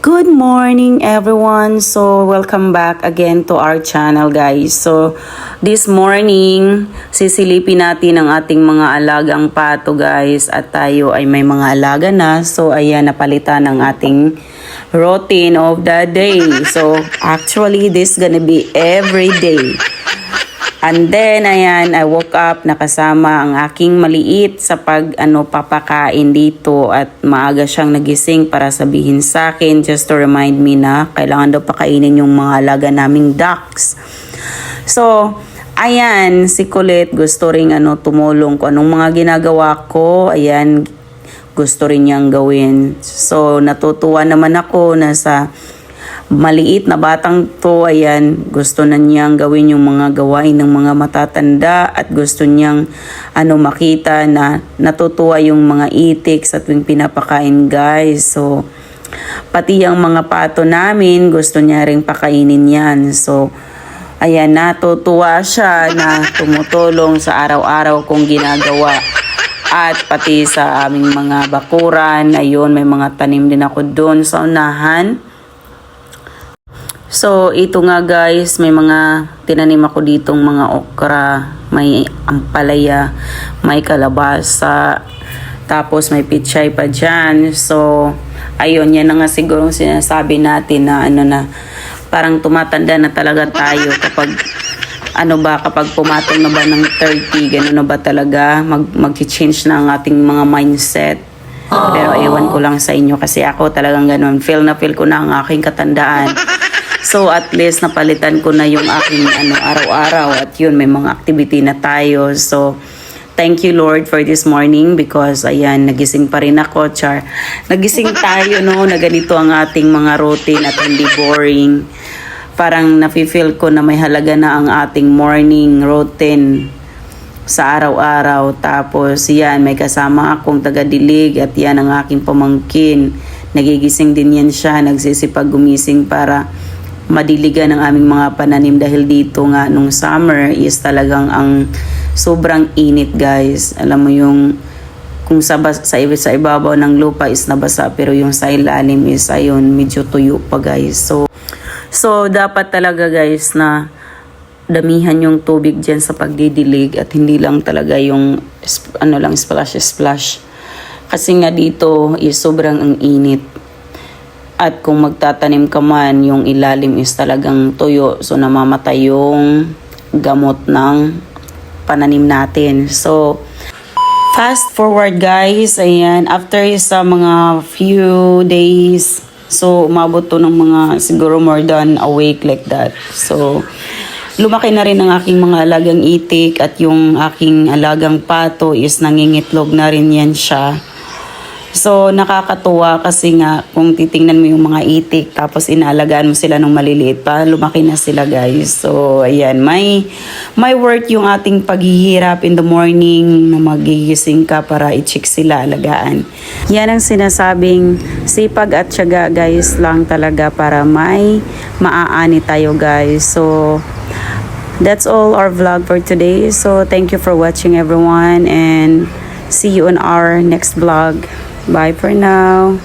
Good morning everyone. So welcome back again to our channel guys. So this morning sisilipin natin ang ating mga alagang pato guys at tayo ay may mga alaga na. So ayan, napalitan ang ating routine of the day. So actually this gonna be every day. And then, ayan, I woke up, nakasama ang aking maliit sa papakain dito at maaga siyang nagising para sabihin sa akin just to remind me na kailangan daw pakainin yung mga alaga naming ducks. So, ayan, si Colette gusto ring tumulong kung anong mga ginagawa ko. Ayan, gusto rin niyang gawin. So, natutuwa naman ako na sa maliit na batang to, ayan, gusto na niyang gawin yung mga gawain ng mga matatanda at gusto niyang makita na natutuwa yung mga itik sa tuwing pinapakain guys. So, pati yung mga pato namin, gusto niya ring pakainin yan. So, ayan, natutuwa siya na tumutulong sa araw-araw kong ginagawa. At pati sa aming mga bakuran, ayun, may mga tanim din ako doon sa unahan. So, ito nga guys, may mga tinanim ako ditong mga okra, may ampalaya, may kalabasa, tapos may pichay pa dyan. So, ayun, yan na nga siguro sinasabi natin na parang tumatanda na talaga tayo kapag kapag pumatong na ba ng 30, gano'n na ba talaga, mag-change na ang ating mga mindset. Pero ewan ko lang sa inyo kasi ako talagang gano'n, feel ko na ang aking katandaan. So at least napalitan ko na yung aking araw-araw at yun, may mga activity na tayo. So thank you Lord for this morning because ayan, nagising pa rin ako, char. Nagising tayo na ganito ang ating mga routine at hindi boring. Parang nafe-feel ko na may halaga na ang ating morning routine sa araw-araw. Tapos yan, may kasama akong taga-dilig at yan ang aking pamangkin. Nagigising din yan siya, nagsisipag gumising para madiligan ang aming mga pananim dahil dito nga nung summer is talagang ang sobrang init guys. Alam mo yung kung sa ibabaw ng lupa is nabasa pero yung sa ilalim is ayun medyo tuyo pa guys. So dapat talaga guys na damihan yung tubig dyan sa pagdidilig at hindi lang talaga yung splash. Kasi nga dito is sobrang ang init. At kung magtatanim ka man, yung ilalim is talagang tuyo. So, namamatay yung gamot ng pananim natin. So, fast forward guys. Ayan, after sa mga few days, so, umabot to ng mga siguro more than a week like that. So, lumaki na rin ang aking mga alagang itik at yung aking alagang pato is nangingitlog na rin yan siya. So, nakakatuwa kasi nga kung titingnan mo yung mga itik tapos inaalagaan mo sila nung maliliit pa, lumaki na sila guys. So, ayan, may work yung ating paghihirap in the morning na magigising ka para i-check sila, alagaan. Yan ang sinasabing sipag at tiyaga guys lang talaga para may maaani tayo guys. So, that's all our vlog for today. So, thank you for watching everyone and see you on our next vlog. Bye for now.